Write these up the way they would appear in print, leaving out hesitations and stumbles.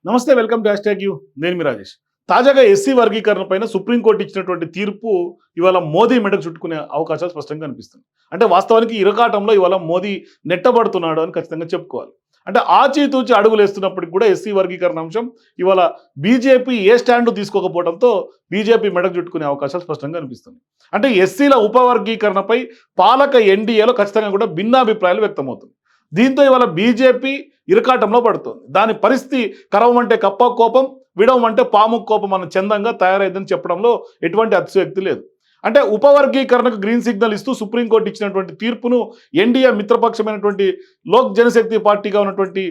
నమస్తే, welcome to hash tag you. నేను మీ రాజేష్. తాజాగా ఎస్సీ వర్గీకరణ పైన సుప్రీంకోర్టు ఇచ్చినటువంటి తీర్పు ఇవాళ మోదీ మెడకు చుట్టుకునే అవకాశాలు స్పష్టంగా కనిపిస్తుంది. అంటే వాస్తవానికి ఇరకాటంలో ఇవాళ మోదీ నెట్టబడుతున్నాడు అని ఖచ్చితంగా చెప్పుకోవాలి. అంటే ఆచితూచి అడుగులు వేస్తున్నప్పటికి కూడా ఎస్సీ వర్గీకరణ అంశం ఇవాళ బీజేపీ ఏ స్టాండ్ తీసుకోకపోవడంతో బీజేపీ మెడకు చుట్టుకునే అవకాశాలు స్పష్టంగా కనిపిస్తుంది. అంటే ఎస్సీల ఉపవర్గీకరణపై పాలక ఎన్డీఏలో ఖచ్చితంగా కూడా భిన్నాభిప్రాయాలు వ్యక్తమవుతుంది. దీంతో ఇవాళ బీజేపీ ఇరకాటంలో పడుతుంది. దాని పరిస్థితి కరవమంటే కప్ప కోపం, విడవమంటే పాము కోపం అన్న చందంగా తయారైందని చెప్పడంలో ఎటువంటి అతిశయోక్తి లేదు. అంటే ఉపవర్గీకరణకు గ్రీన్ సిగ్నల్ ఇస్తూ సుప్రీంకోర్టు ఇచ్చినటువంటి తీర్పును ఎన్డీఏ మిత్రపక్షమైనటువంటి లోక్ జనశక్తి పార్టీగా ఉన్నటువంటి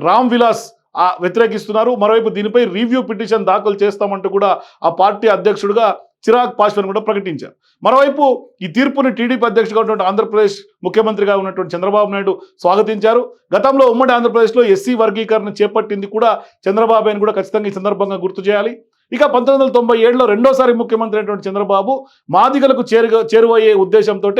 రామ్ విలాస్ వ్యతిరేకిస్తున్నారు. మరోవైపు దీనిపై రివ్యూ పిటిషన్ దాఖలు చేస్తామంటూ కూడా ఆ పార్టీ అధ్యక్షుడిగా చిరాగ్ పాస్వాన్ కూడా ప్రకటించారు. మరోవైపు ఈ తీర్పుని టీడీపీ అధ్యక్షుడిగా ఉన్నటువంటి ఆంధ్రప్రదేశ్ ముఖ్యమంత్రిగా ఉన్నటువంటి చంద్రబాబు నాయుడు స్వాగతించారు. గతంలో ఉమ్మడి ఆంధ్రప్రదేశ్లో ఎస్సీ వర్గీకరణ చేపట్టింది కూడా చంద్రబాబు అని కూడా ఖచ్చితంగా ఈ సందర్భంగా గుర్తు చేయాలి. ఇక 1997లో రెండోసారి ముఖ్యమంత్రి అయినటువంటి చంద్రబాబు మాదిగలకు చేరువయ్యే ఉద్దేశంతో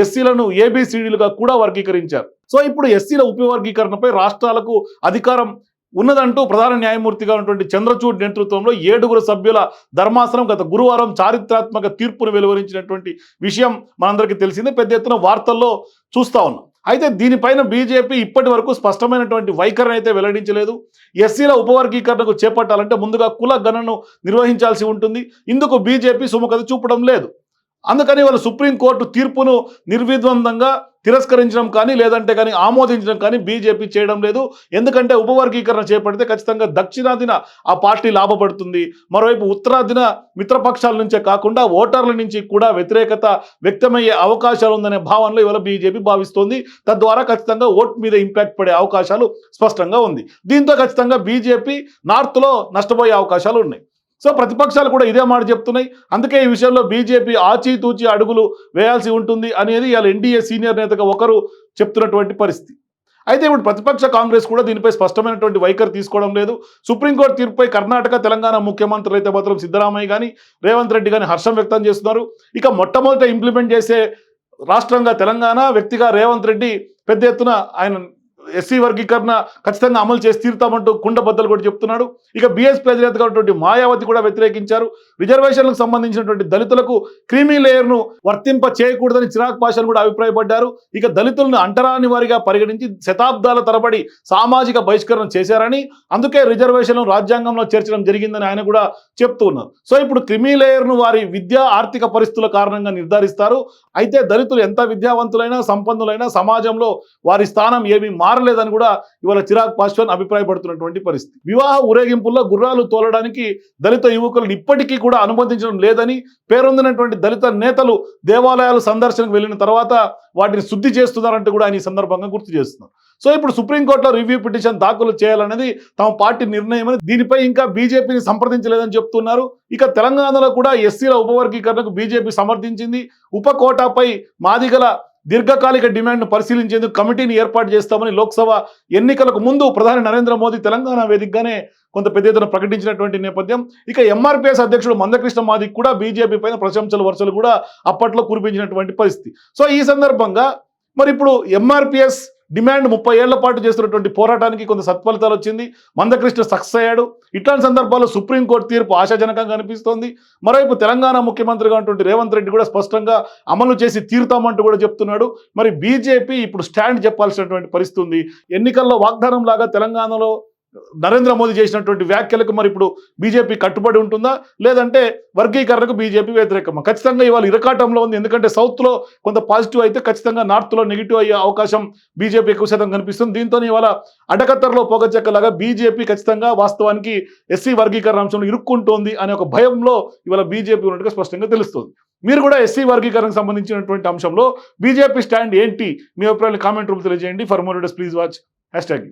ఎస్సీలను ఏబిసిడీలుగా కూడా వర్గీకరించారు. సో ఇప్పుడు ఎస్సీల ఉపవర్గీకరణపై రాష్ట్రాలకు అధికారం ఉన్నదంటూ ప్రధాన న్యాయమూర్తిగా ఉన్నటువంటి చంద్రచూడ్ నేతృత్వంలో 7 సభ్యుల ధర్మాసనం గత గురువారం చారిత్రాత్మక తీర్పును వెలువరించినటువంటి విషయం మనందరికీ తెలిసిందే. పెద్ద ఎత్తున వార్తల్లో చూస్తా ఉన్నాం. అయితే దీనిపైన బీజేపీ ఇప్పటి వరకు స్పష్టమైనటువంటి వైఖరిని అయితే వెల్లడించలేదు. ఎస్సీల ఉపవర్గీకరణకు చేపట్టాలంటే ముందుగా కుల గణనను నిర్వహించాల్సి ఉంటుంది. ఇందుకు బీజేపీ సుముఖత చూపడం లేదు. అందుకని వాళ్ళు సుప్రీంకోర్టు తీర్పును నిర్విద్వందంగా తిరస్కరించడం కానీ లేదంటే కానీ ఆమోదించడం కానీ బీజేపీ చేయడం లేదు. ఎందుకంటే ఉపవర్గీకరణ చేపడితే ఖచ్చితంగా దక్షిణాదిన ఆ పార్టీ లాభపడుతుంది. మరోవైపు ఉత్తరాదిన మిత్రపక్షాల నుంచే కాకుండా ఓటర్ల నుంచి కూడా వ్యతిరేకత వ్యక్తమయ్యే అవకాశాలు ఉందనే భావనలో ఇవాళ బీజేపీ భావిస్తోంది. తద్వారా ఖచ్చితంగా ఓట్ మీద ఇంపాక్ట్ పడే అవకాశాలు స్పష్టంగా ఉంది. దీంతో ఖచ్చితంగా బీజేపీ నార్త్లో నష్టపోయే అవకాశాలు ఉన్నాయి. సో ప్రతిపక్షాలు కూడా ఇదే మాట చెప్తున్నాయి. అందుకే ఈ విషయంలో బీజేపీ ఆచితూచి అడుగులు వేయాల్సి ఉంటుంది అనేది ఇవాళ ఎన్డీఏ సీనియర్ నేతగా ఒకరు చెప్తున్నటువంటి పరిస్థితి. అయితే ఇప్పుడు ప్రతిపక్ష కాంగ్రెస్ కూడా దీనిపై స్పష్టమైనటువంటి వైఖరి తీసుకోవడం లేదు. సుప్రీంకోర్టు తీర్పుపై కర్ణాటక, తెలంగాణ ముఖ్యమంత్రులు అయితే మాత్రం సిద్ధరామయ్య కానీ రేవంత్ రెడ్డి కానీ హర్షం వ్యక్తం చేస్తున్నారు. ఇక మొట్టమొదట ఇంప్లిమెంట్ చేసే రాష్ట్రంగా తెలంగాణ, వ్యక్తిగా రేవంత్ రెడ్డి పెద్ద ఎత్తున ఆయన ఎస్సీ వర్గీకరణ ఖచ్చితంగా అమలు చేసి తీరుతామంటూ కుండబద్దలు కూడా చెప్తున్నాడు. ఇక బీఎస్పీ అధినేతగా ఉన్నటువంటి మాయావతి కూడా వ్యతిరేకించారు. రిజర్వేషన్లకు సంబంధించినటువంటి దళితులకు క్రీమీ లేయర్ను వర్తింప చేయకూడదని చిరాగ్ పాషాను కూడా అభిప్రాయపడ్డారు. ఇక దళితులను అంటరాని వారిగా పరిగణించి శతాబ్దాల తరబడి సామాజిక బహిష్కరణ చేశారని, అందుకే రిజర్వేషన్లు రాజ్యాంగంలో చేర్చడం జరిగిందని ఆయన కూడా చెప్తూ ఉన్నారు. సో ఇప్పుడు క్రిమీ లేయర్ను వారి విద్యా ఆర్థిక పరిస్థితుల కారణంగా నిర్ధారిస్తారు. అయితే దళితులు ఎంత విద్యావంతులైనా సంపన్నులైనా సమాజంలో వారి స్థానం ఏమీ మారలేదని కూడా ఇవాళ చిరాగ్ పాస్వాన్ అభిప్రాయపడుతున్నటువంటి పరిస్థితి. వివాహ ఊరేగింపుల్లో గుర్రాలు తోలడానికి దళిత యువకులను ఇప్పటికీ కూడా అనుమతించడం లేదని, పేరొందినటువంటి దళిత నేతలు దేవాలయాలు సందర్శనకు వెళ్ళిన తర్వాత వాటిని శుద్ధి చేస్తున్నారంటూ కూడా ఆయన ఈ సందర్భంగా గుర్తు చేస్తున్నారు. సో ఇప్పుడు సుప్రీంకోర్టులో రివ్యూ పిటిషన్ దాఖలు చేయాలనేది తమ పార్టీ నిర్ణయం అని, దీనిపై ఇంకా బీజేపీని సంప్రదించలేదని చెప్తున్నారు. ఇక తెలంగాణలో కూడా ఎస్సీల ఉపవర్గీకరణకు బీజేపీ సమర్థించింది. ఉపకోటాపై మాదిగల దీర్ఘకాలిక డిమాండ్ను పరిశీలించేందుకు కమిటీని ఏర్పాటు చేస్తామని లోక్సభ ఎన్నికలకు ముందు ప్రధాని నరేంద్ర మోదీ తెలంగాణ వేదికగానే కొంత పెద్ద ఎత్తున ప్రకటించినటువంటి నేపథ్యం. ఇక ఎంఆర్పీఎస్ అధ్యక్షుడు మందకృష్ణ మాదిక్ కూడా బీజేపీ పైన ప్రశంసలు వర్షాలు కూడా అప్పట్లో కురిపించినటువంటి పరిస్థితి. సో ఈ సందర్భంగా మరి ఇప్పుడు ఎంఆర్పీఎస్ డిమాండ్ 30 ఏళ్ల పాటు చేస్తున్నటువంటి పోరాటానికి కొంత సత్ఫలితాలు వచ్చింది. మందకృష్ణ సక్సెస్ అయ్యాడు. ఇట్లాంటి సందర్భాల్లో సుప్రీంకోర్టు తీర్పు ఆశాజనకంగా అనిపిస్తోంది. మరోవైపు తెలంగాణ ముఖ్యమంత్రిగా ఉన్నటువంటి రేవంత్ రెడ్డి కూడా స్పష్టంగా అమలు చేసి తీరుతామంటూ కూడా చెప్తున్నాడు. మరి బీజేపీ ఇప్పుడు స్టాండ్ చెప్పాల్సినటువంటి పరిస్థితి ఉంది. ఎన్నికల్లో వాగ్దానం లాగా తెలంగాణలో నరేంద్ర మోదీ చేసినటువంటి వ్యాఖ్యలకు మరి ఇప్పుడు బీజేపీ కట్టుబడి ఉంటుందా, లేదంటే వర్గీకరణకు బీజేపీ వ్యతిరేకమా? ఖచ్చితంగా ఇవాళ ఇరకాటంలో ఉంది. ఎందుకంటే సౌత్లో కొంత పాజిటివ్ అయితే ఖచ్చితంగా నార్త్లో నెగిటివ్ అయ్యే అవకాశం బీజేపీ ఎక్కువ శాతం కనిపిస్తుంది. దీంతో ఇవాళ అడకత్తరలో పొగచెక్కలాగా బీజేపీ ఖచ్చితంగా వాస్తవానికి ఎస్సీ వర్గీకరణ అంశంలో ఇరుక్కుంటోంది అనే ఒక భయంలో ఇవాళ బీజేపీ ఉన్నట్టుగా స్పష్టంగా తెలుస్తుంది. మీరు కూడా ఎస్సీ వర్గీకరణకు సంబంధించినటువంటి అంశంలో బీజేపీ స్టాండ్ ఏంటి, మీ అభిప్రాయాన్ని కామెంట్ రూపంలో తెలియజేయండి. For more videos please watch hash tag.